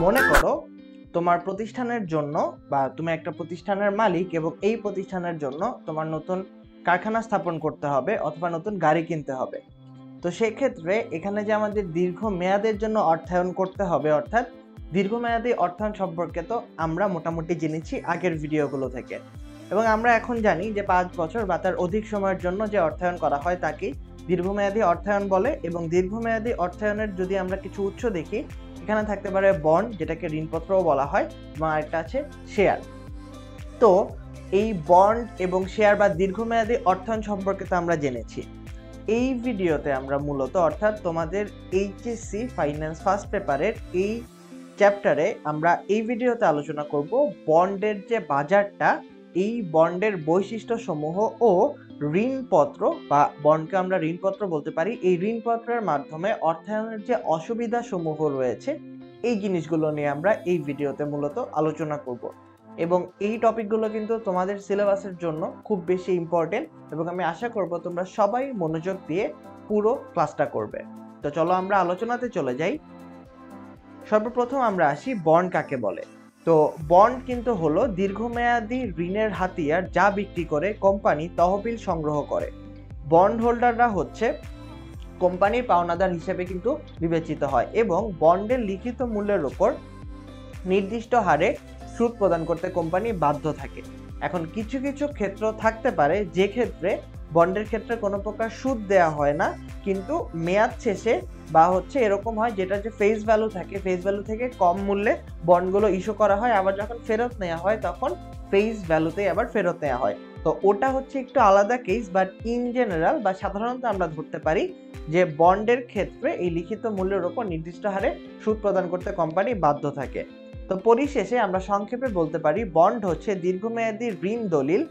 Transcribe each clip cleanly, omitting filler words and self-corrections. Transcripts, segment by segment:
মনে করো তোমার প্রতিষ্ঠানের জন্য বা তুমি একটা প্রতিষ্ঠানের মালিক এবং এই প্রতিষ্ঠানের জন্য তোমার নতুন কারখানা স্থাপন করতে হবে অথবা নতুন গাড়ি কিনতে হবে। তো সেক্ষেত্রে এখানে যে আমাদের দীর্ঘ মেয়াদের জন্য অর্থায়ন করতে হবে, অর্থাৎ দীর্ঘমেয়াদী অর্থায়ন সম্পর্কে তো আমরা মোটামুটি জেনেছি আগের ভিডিওগুলো থেকে, এবং আমরা এখন জানি যে 5 বছর বা তার অধিক সময়ের জন্য যে অর্থায়ন করা হয় তাকে দীর্ঘমেয়াদী অর্থায়ন বলে। এবং দীর্ঘমেয়াদী অর্থায়নের যদি আমরা কিছু উৎস দেখি, এখানে থাকতে পারে বন্ড, যেটাকে ঋণপত্রও বলা হয়, এবং আরেকটা আছে শেয়ার। তো এই বন্ড এবং শেয়ার বা দীর্ঘমেয়াদী অর্থায়ন সম্পর্কে তো আমরা জেনেছি। এই ভিডিওতে আমরা মূলত অর্থাৎ তোমাদের এইচএসসি ফাইন্যান্স ফার্স্ট পেপারের এই চ্যাপ্টারে আমরা এই ভিডিওতে আলোচনা করব বন্ডের যে বাজারটা, এই বন্ডের বৈশিষ্ট্য সমূহ ও ঋণপত্র বা বন্ডকে আমরা ঋণপত্র বলতে পারি, এই ঋণপত্রের মাধ্যমে অর্থায়নের যে অসুবিধা সমূহ রয়েছে এই জিনিসগুলো নিয়ে আমরা এই ভিডিওতে মূলত আলোচনা করব। এবং এই টপিকগুলো কিন্তু তোমাদের সিলেবাসের জন্য খুব বেশি ইম্পর্টেন্ট, এবং আমি আশা করব তোমরা সবাই মনোযোগ দিয়ে পুরো ক্লাসটা করবে। তো চলো আমরা আলোচনাতে চলে যাই। সর্বপ্রথম আমরা আসি বন্ড কাকে বলে। তো বন্ড কিন্তু হলো দীর্ঘমেয়াদী ঋণের হাতিয়ার যা বিক্রি করে কোম্পানি তহবিল সংগ্রহ করে। বন্ড হোল্ডাররা হচ্ছে কোম্পানির পাওনাদার হিসেবে কিন্তু বিবেচিত হয় এবং বন্ডের লিখিত মূল্যের উপর নির্দিষ্ট হারে সুদ প্রদান করতে কোম্পানি বাধ্য থাকে। এখন কিছু কিছু ক্ষেত্র থাকতে পারে যে ক্ষেত্রে বন্ডের ক্ষেত্রে কোনো প্রকার সুদ দেওয়া হয় না, কিন্তু মেয়াদ শেষে বা এরকম হয় যেটা যে ফেস ভ্যালু থাকে, ফেস ভ্যালু থেকে কম মূল্যে বন্ডগুলো ইস্যু করা হয়, আবার যখন ফেরত নেওয়া হয় তখন ফেস ভ্যালুতেই আবার ফেরত নেওয়া হয়। তো ওটা একটু আলাদা কেস, বাট ইন জেনারেল বা সাধারণত আমরা ধরতে পারি যে বন্ডের ক্ষেত্রে এই লিখিত মূল্যের উপর নির্দিষ্ট হারে সুদ প্রদান করতে কোম্পানি বাধ্য থাকে। তো পরিশেষে আমরা সংক্ষেপে বলতে পারি বন্ড হচ্ছে দীর্ঘমেয়াদী ঋণ দলিল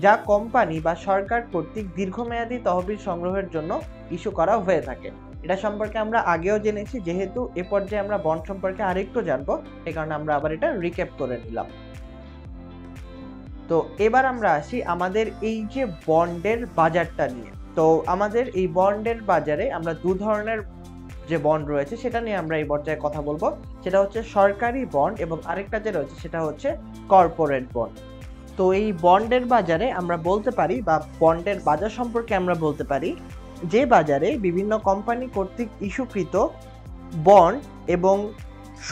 যা কোম্পানি বা সরকার কর্তৃক দীর্ঘমেয়াদী তহবিল সংগ্রহের জন্য ইস্যু করা হয়ে থাকে। এটা সম্পর্কে আমরা আগেও জেনেছি, যেহেতু এ পর্যায়ে আমরা বন্ড সম্পর্কে আরেকটু জানবো, এই কারণে আমরা আবার এটা রিক্যাপ করে নিলাম। তো এবার আমরা আসি আমাদের এই যে বন্ডের বাজারটা নিয়ে। তো আমাদের এই বন্ডের বাজারে আমরা দু ধরনের যে বন্ড রয়েছে সেটা নিয়ে আমরা এই পর্যায়ে কথা বলবো। সেটা হচ্ছে সরকারি বন্ড এবং আরেকটা যে রয়েছে সেটা হচ্ছে কর্পোরেট বন্ড। তো এই বন্ডের বাজারে আমরা বলতে পারি বা বন্ডের বাজার সম্পর্কে আমরা বলতে পারি যে বাজারে বিভিন্ন কোম্পানি কর্তৃক ইস্যুকৃত বন্ড এবং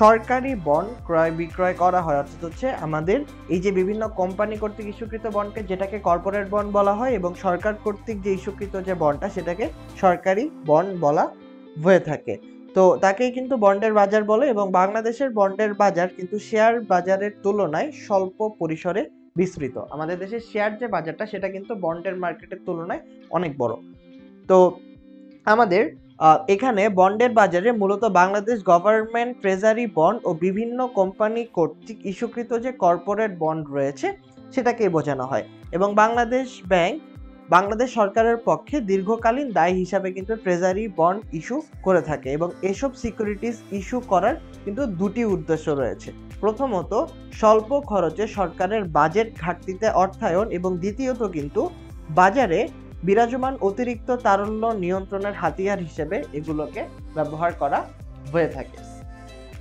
সরকারি বন্ড ক্রয় বিক্রয় করা হয়। অর্থাৎ আমাদের এই যে বিভিন্ন কোম্পানি কর্তৃক ইস্যুকৃত বন্ডকে যেটাকে কর্পোরেট বন্ড বলা হয়, এবং সরকার কর্তৃক যে ইস্যুকৃত যে বন্ডটা সেটাকে সরকারি বন্ড বলা হয়ে থাকে। তো তাকেই কিন্তু বন্ডের বাজার বলে। এবং বাংলাদেশের বন্ডের বাজার কিন্তু শেয়ার বাজারের তুলনায় স্বল্প পরিসরে বিস্তৃত। আমাদের দেশের শেয়ার যে বাজারটা সেটা কিন্তু বন্ডের মার্কেটের তুলনায় অনেক বড়। তো আমাদের এখানে বন্ডের বাজারে মূলত বাংলাদেশ গভর্নমেন্ট ট্রেজারি বন্ড ও বিভিন্ন কোম্পানি কর্তৃক ইস্যুকৃত যে কর্পোরেট বন্ড রয়েছে সেটাকেই বোঝানো হয়। এবং বাংলাদেশ ব্যাংক বাংলাদেশ সরকারের পক্ষে দীর্ঘকালীন দায় হিসাবে কিন্তু ট্রেজারি বন্ড ইস্যু করে থাকে। এবং এসব সিকিউরিটিজ ইস্যু করার কিন্তু দুটি উদ্দেশ্য রয়েছে। প্রথমত স্বল্প খরচে সরকারের বাজেট ঘাটতিতে অর্থায়ন, এবং দ্বিতীয়ত কিন্তু বাজারে বিরাজমান অতিরিক্ত তারল্য নিয়ন্ত্রণের হাতিয়ার হিসেবে এগুলোকে ব্যবহার করা হয়ে থাকে।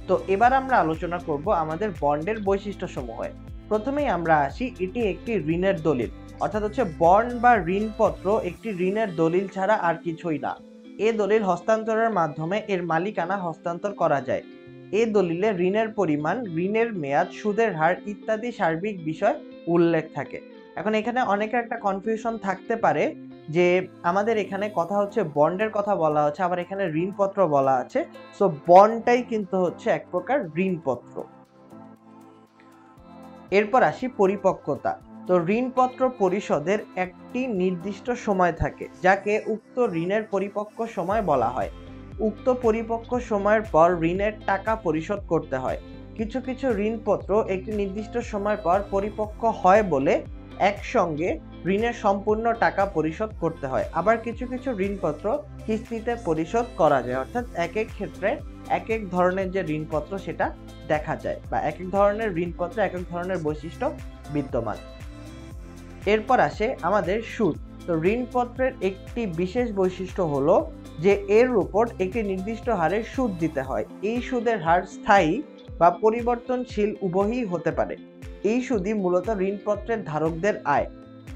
তো এবার আমরা আলোচনা করব আমাদের বন্ডের বৈশিষ্ট্য সমূহে। প্রথমেই আমরা আসি, এটি একটি ঋণের দলিল, অর্থাৎ বন্ড বা ঋণপত্র একটি ঋণের দলিল ছাড়া আর কিছুই না। এ দলিল হস্তান্তরের মাধ্যমে এর মালিকানা হস্তান্তর করা যায়। এ দলিলে ঋণের পরিমাণ, ঋণের মেয়াদ, সুদের হার ইত্যাদি সার্বিক বিষয় উল্লেখ থাকে। এখন এখানে অনেকের একটা কনফিউশন থাকতে পারে যে আমাদের এখানে কথা বন্ডের কথা বলা হচ্ছে, আবার এখানে ঋণপত্র বলা আছে। সো বন্ডটাই কিন্তু এক প্রকার ঋণপত্র। এরপর আসি পরিপক্কতা। তো ঋণপত্র পরিশোধের একটি নির্দিষ্ট সময় থাকে যাকে উক্ত ঋণের পরিপক্ক সময় বলা হয়। উক্ত পরিপক্ক সময়ের পর ঋণের টাকা পরিশোধ করতে হয়। কিছু কিছু ঋণপত্র একটি নির্দিষ্ট সময় পর পরিপক্ক হয় বলে একসঙ্গে ঋণের সম্পূর্ণ টাকা পরিশোধ করতে হয়। আবার কিছু কিছু ঋণপত্র কিস্তিতে পরিশোধ করা যায়। অর্থাৎ এক এক ক্ষেত্রে এক এক ধরনের যে ঋণপত্র সেটা দেখা যায়, বা এক এক ধরনের ঋণপত্র এক এক ধরনের বৈশিষ্ট্য বিদ্যমান। এরপর আসে আমাদের সুদ। তো ঋণপত্রের একটি বিশেষ বৈশিষ্ট্য হলো যে এর উপর একটি নির্দিষ্ট হারে সুদ দিতে হয়। এই সুদের হার স্থায়ী বা পরিবর্তনশীল উভয়ই হতে পারে। এই সুদই মূলত ঋণপত্রের ধারকদের আয়।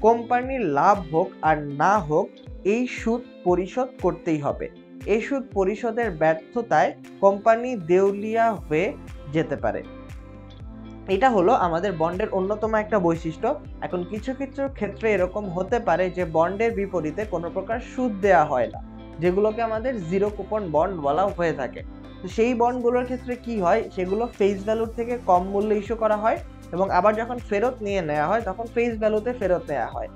কোম্পানির লাভ হোক আর না হোক, এই সুদ পরিশোধ করতেই হবে। এই সুদ পরিশোধের ব্যর্থতায় কোম্পানি দেউলিয়া হয়ে যেতে পারে। এটা হলো আমাদের বন্ডের অন্যতম একটা বৈশিষ্ট্য। এখন কিছু কিছু ক্ষেত্রে এরকম হতে পারে যে বন্ডের বিপরীতে কোনো প্রকার সুদ দেওয়া হয় না, যেগুলোকে আমাদের জিরো কুপন বন্ড বলা হয়ে থাকে। তো সেই বন্ডগুলোর ক্ষেত্রে কি হয়, সেগুলো ফেস ভ্যালুর থেকে কম মূল্যে ইস্যু করা হয় এবং আবার যখন ফেরত নিয়ে নেওয়া হয় তখন ফেস ভ্যালুতে ফেরত নেওয়া হয়।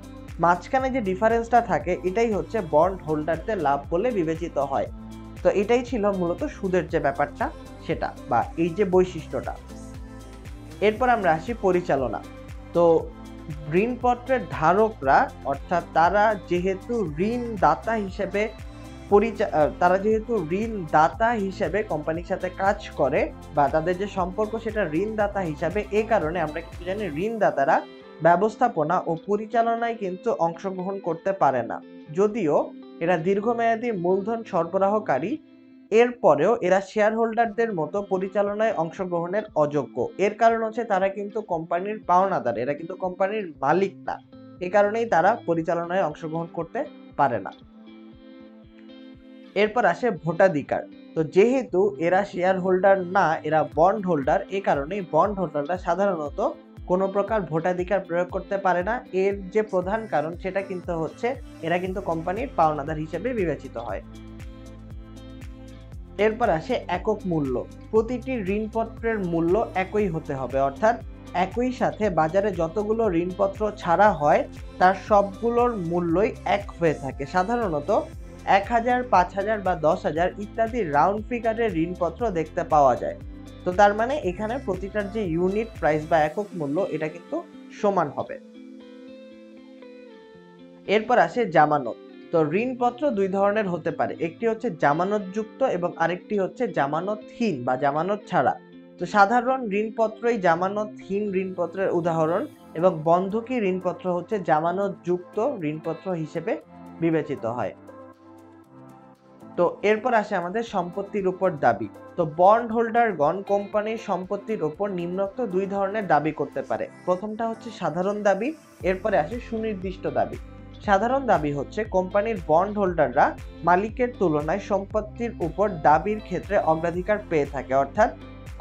মাঝখানে যে ডিফারেন্সটা থাকে এটাই হচ্ছে বন্ড হোল্ডারদের লাভ বলে বিবেচিত হয়। তো এটাই ছিল মূলত সুদের যে ব্যাপারটা সেটা, বা এই যে বৈশিষ্ট্যটা। এরপর আমরা আসি পরিচালনা। তো ঋণপত্রের ধারকরা, অর্থাৎ তারা যেহেতু ঋণদাতা হিসেবে কোম্পানির সাথে কাজ করে, বা তাদের যে সম্পর্ক সেটা ঋণদাতা হিসাবে, এই কারণে আমরা কিন্তু জানি ঋণদাতারা ব্যবস্থাপনা ও পরিচালনায় কিন্তু অংশগ্রহণ করতে পারে না। যদিও এরা দীর্ঘমেয়াদী মূলধন সরবরাহকারী, এরপরেও এরা শেয়ার হোল্ডারদের মতো পরিচালনায় অংশগ্রহণের অযোগ্য। এর কারণ হচ্ছে তারা কিন্তু কোম্পানির পাওনাদার, এরা কিন্তু কোম্পানির মালিক না। এ কারণেই তারা পরিচালনায় অংশগ্রহণ করতে পারে না। এরপর আসে ভোটাধিকার। তো যেহেতু এরা শেয়ার হোল্ডার না, এরা বন্ড হোল্ডার, এ কারণেই বন্ড হোল্ডাররা সাধারণত কোনো প্রকার ভোটাধিকার প্রয়োগ করতে পারে না। এর যে প্রধান কারণ সেটা কিন্তু হচ্ছে এরা কিন্তু কোম্পানির পাওনাদার হিসেবে বিবেচিত হয়। এরপর আসে একক মূল্য। প্রতিটি ঋণপত্রের মূল্য একই হতে হবে, অর্থাৎ একই সাথে বাজারে যতগুলো ঋণপত্র ছাড়া হয় তার সবগুলোর মূল্যই এক হয়ে থাকে। সাধারণত 1000, 5000 বা 10,000 ইত্যাদি রাউন্ড ফিগারের ঋণপত্র দেখতে পাওয়া যায়। তো তার মানে এখানে প্রতিটার যে ইউনিট প্রাইস বা একক মূল্য এটা কিন্তু সমান হবে। এরপর আসে জামানত। তো ঋণপত্র দুই ধরনের হতে পারে, একটি হচ্ছে জামানতযুক্ত এবং আরেকটি হচ্ছে জামানতহীন বা জামানত ছাড়া। তো সাধারণ ঋণপত্রই জামানতহীন ঋণপত্রের উদাহরণ এবং বন্ধকি ঋণপত্র হচ্ছে জামানতযুক্ত ঋণপত্র হিসেবে বিবেচিত হয়। তো এরপর আসে আমাদের সম্পত্তির উপর দাবি। তো বন্ড হোল্ডারগণ কোম্পানির সম্পত্তির উপর নিম্নোক্ত দুই ধরনের দাবি করতে পারে। প্রথমটা হচ্ছে সাধারণ দাবি, এরপরে আসে সুনির্দিষ্ট দাবি। সাধারণ দাবি হচ্ছে কোম্পানির বন্ড হোল্ডাররা মালিকের তুলনায় সম্পত্তির উপর দাবির ক্ষেত্রে অগ্রাধিকার পেয়ে থাকে, অর্থাৎ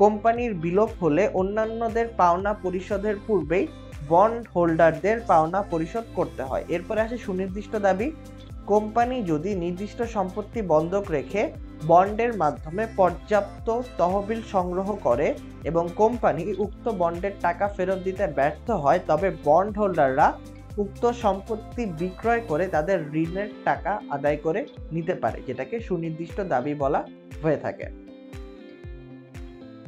কোম্পানির বিলোপ হলে অন্যান্যদের পাওনা পরিশোধের পূর্বেই বন্ড হোল্ডারদের পাওনা পরিশোধ করতে হয়। এরপরে আসে সুনির্দিষ্ট দাবি। কোম্পানি যদি নির্দিষ্ট সম্পত্তি বন্ধক রেখে বন্ডের মাধ্যমে পর্যাপ্ত তহবিল সংগ্রহ করে এবং কোম্পানি উক্ত বন্ডের টাকা ফেরত দিতে ব্যর্থ হয়, তবে বন্ড হোল্ডাররা উক্ত সম্পত্তি বিক্রয় করে তাদের ঋণের টাকা আদায় করে নিতে পারে, যেটাকে সুনির্দিষ্ট দাবি বলা হয়ে থাকে।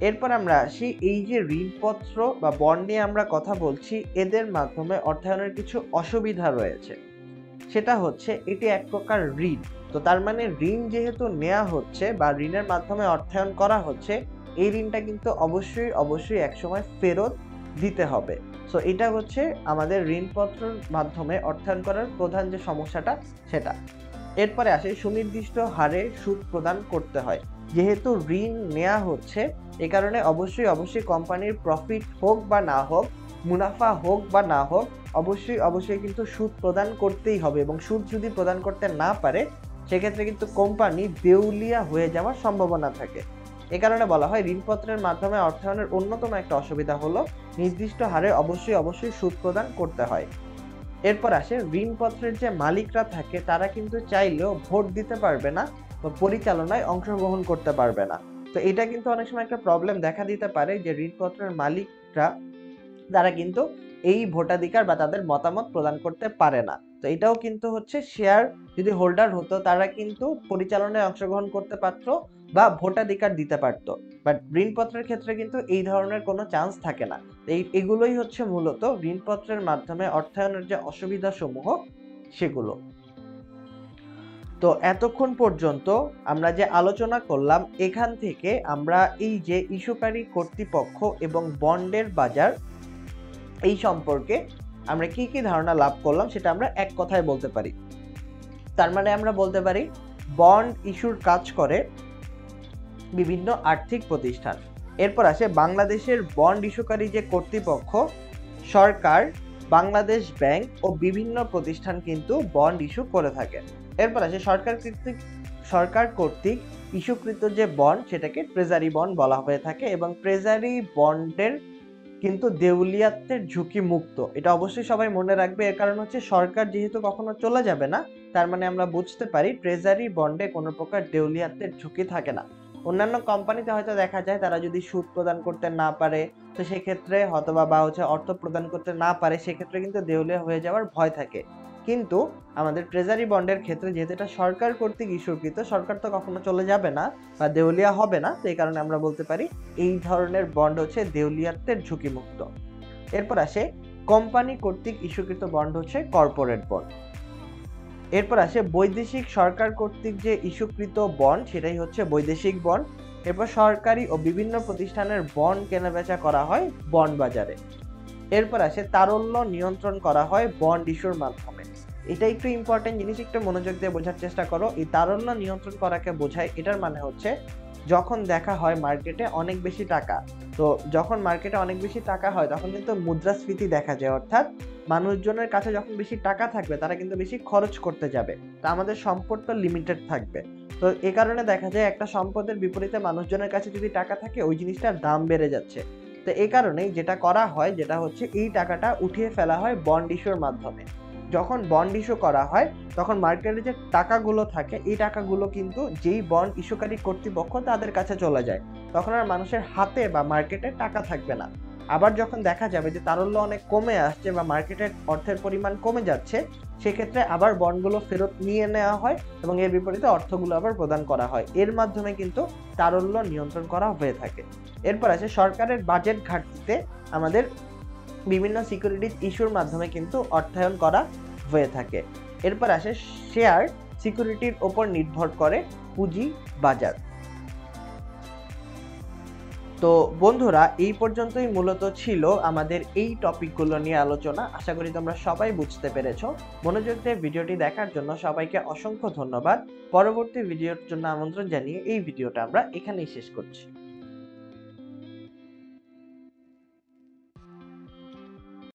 এরপর আমরা আসি, এই যে ঋণপত্র বা বন্ড নিয়ে আমরা কথা বলছি, এদের মাধ্যমে অর্থায়নের কিছু অসুবিধা রয়েছে। সেটা হচ্ছে এটি এক প্রকার ঋণ। তো তার মানে ঋণ যেহেতু নেওয়া হচ্ছে বা ঋণের মাধ্যমে অর্থায়ন করা হচ্ছে, এই ঋণটা কিন্তু অবশ্যই একসময় ফেরত দিতে হবে। সো এটা হচ্ছে আমাদের ঋণপত্রের মাধ্যমে অর্থায়ন করার প্রধান যে সমস্যাটা সেটা। এরপরে আসে সুনির্দিষ্ট হারে সুদ প্রদান করতে হয়। যেহেতু ঋণ নেওয়া হচ্ছে, এ কারণে অবশ্যই কোম্পানির প্রফিট হোক বা না হোক, মুনাফা হোক বা না হোক, অবশ্যই কিন্তু সুদ প্রদান করতেই হবে, এবং সুদ যদি প্রদান করতে না পারে সেক্ষেত্রে কিন্তু কোম্পানি দেউলিয়া হয়ে যাওয়ার সম্ভাবনা থাকে। এ কারণে বলা হয় ঋণপত্রের মাধ্যমে অর্থায়নের অন্যতম একটা অসুবিধা হলো নির্দিষ্ট হারে অবশ্যই সুদ প্রদান করতে হয়। এরপর আসে ঋণপত্রের যে মালিকরা থাকে তারা কিন্তু চাইলেও ভোট দিতে পারবে না বা পরিচালনায় অংশগ্রহণ করতে পারবে না। তো এটা কিন্তু অনেক সময় একটা প্রবলেম দেখা দিতে পারে যে ঋণপত্রের মালিকরা তারা কিন্তু এই ভোটাধিকার বা তাদের মতামত প্রদান করতে পারে না। তো এটাও কিন্তু হচ্ছে শেয়ার যদি হোল্ডার হতো তারা কিন্তু পরিচালনায় অংশগ্রহণ করতে পারত বা ভোটাধিকার দিতে পারত, বাট ঋণপত্রের ক্ষেত্রে কিন্তু এই ধরনের কোনো চান্স থাকে না। এগুলোই হচ্ছে মূলত ঋণপত্রের মাধ্যমে অর্থায়নের যে অসুবিধা সমূহ সেগুলো। তো এতক্ষণ পর্যন্ত আমরা যে আলোচনা করলাম, এখান থেকে আমরা এই যে ইস্যুকারী কর্তৃপক্ষ এবং বন্ডের বাজার এই সম্পর্কে আমরা কি কি ধারণা লাভ করলাম সেটা আমরা এক কথায় বলতে পারি। তার মানে আমরা বলতে পারি বন্ড ইস্যুর কাজ করে বিভিন্ন আর্থিক প্রতিষ্ঠান। এরপর আসে বাংলাদেশের বন্ড ইস্যুকারী যে কর্তৃপক্ষ, সরকার, বাংলাদেশ ব্যাংক ও বিভিন্ন প্রতিষ্ঠান কিন্তু বন্ড ইস্যু করে থাকে। এরপর আসে সরকার কর্তৃক ইস্যুকৃত যে বন্ড সেটাকে ট্রেজারি বন্ড বলা হয়ে থাকে এবং ট্রেজারি বন্ডের কিন্তু দেউলিয়াত্বের ঝুঁকি মুক্ত। এটা অবশ্যই সবাই মনে রাখবে, এর কারণ হচ্ছে সরকার যেহেতু কখনো চলে যাবে না, তার মানে আমরা বুঝতে পারি ট্রেজারি বন্ডে কোনো প্রকার দেউলিয়াত্বের ঝুঁকি থাকে না। অন্যান্য কোম্পানিতে হয়তো দেখা যায় তারা যদি সুদ প্রদান করতে না পারে, তো সেক্ষেত্রে বা হচ্ছে অর্থ প্রদান করতে না পারে, সেক্ষেত্রে কিন্তু দেউলিয়া হয়ে যাওয়ার ভয় থাকে। কিন্তু আমাদের ট্রেজারি বন্ডের ক্ষেত্রে যেহেতু এটা সরকার কর্তৃক ইস্যুকৃত, সরকার তো কখনো চলে যাবে না বা দেউলিয়া হবে না, তো এই কারণে আমরা বলতে পারি এই ধরনের বন্ড হচ্ছে দেউলিয়াত্বের ঝুঁকিমুক্ত। এরপর আসে কোম্পানি কর্তৃক ইস্যুকৃত বন্ড হচ্ছে কর্পোরেট বন্ড। এরপর আসে বৈদেশিক সরকার কর্তৃক যে ইস্যুকৃত বন্ড সেটাই হচ্ছে বৈদেশিক বন্ড। এরপর সরকারি ও বিভিন্ন প্রতিষ্ঠানের বন্ড কেনাবেচা করা হয় বন্ড বাজারে। এরপর আসে তারল্য নিয়ন্ত্রণ করা হয় বন্ড ইস্যুর মাধ্যমে। এটা একটু ইম্পর্টেন্ট জিনিস, একটু মনোযোগ দিয়ে বোঝার চেষ্টা করো। এই তারল্য নিয়ন্ত্রণ করাকে বোঝায়, এটার মানে হচ্ছে যখন দেখা হয় মার্কেটে অনেক বেশি টাকা, তো যখন মার্কেটে অনেক বেশি টাকা হয় তখন কিন্তু মুদ্রাস্ফীতি দেখা যায়, অর্থাৎ মানুষজনের কাছে যখন বেশি টাকা থাকবে তারা কিন্তু বেশি খরচ করতে যাবে, তা আমাদের সম্পদ তো লিমিটেড থাকবে। তো এই কারণে দেখা যায় একটা সম্পদের বিপরীতে মানুষজনের কাছে যদি টাকা থাকে ওই জিনিসটার দাম বেড়ে যাচ্ছে। তো এই কারণেই যেটা করা হয় যেটা হচ্ছে এই টাকাটা উঠিয়ে ফেলা হয় বন্ড ইস্যুর মাধ্যমে। যখন বন্ড ইস্যু করা হয় তখন মার্কেটে যে টাকাগুলো থাকে এই টাকাগুলো কিন্তু যেই বন্ড ইস্যুকারী কর্তৃপক্ষ তাদের কাছে চলে যায়, তখন আর মানুষের হাতে বা মার্কেটে টাকা থাকবে না। আবার যখন দেখা যাবে যে তারল্য অনেক কমে আসছে বা মার্কেটের অর্থের পরিমাণ কমে যাচ্ছে, সেক্ষেত্রে আবার বন্ডগুলো ফেরত নিয়ে নেওয়া হয় এবং এর বিপরীতে অর্থগুলো আবার প্রদান করা হয়। এর মাধ্যমে কিন্তু তারল্য নিয়ন্ত্রণ করা হয়ে থাকে। এরপর আছে সরকারের বাজেট ঘাটতিতে আমাদের বিভিন্ন সিকিউরিটিজ ইস্যুর মাধ্যমে কিন্তু অর্থায়ন করা হয়ে থাকে। এরপর আসে শেয়ার সিকিউরিটির ওপর নির্ভর করে পুঁজি বাজার। তো বন্ধুরা, এই পর্যন্তই মূলত ছিল আমাদের এই টপিকগুলো নিয়ে আলোচনা। আশা করি তোমরা সবাই বুঝতে পেরেছো। মনোযোগ দিয়ে ভিডিওটি দেখার জন্য সবাইকে অসংখ্য ধন্যবাদ। পরবর্তী ভিডিওর জন্য আমন্ত্রণ জানিয়ে এই ভিডিওটা আমরা এখানেই শেষ করছি।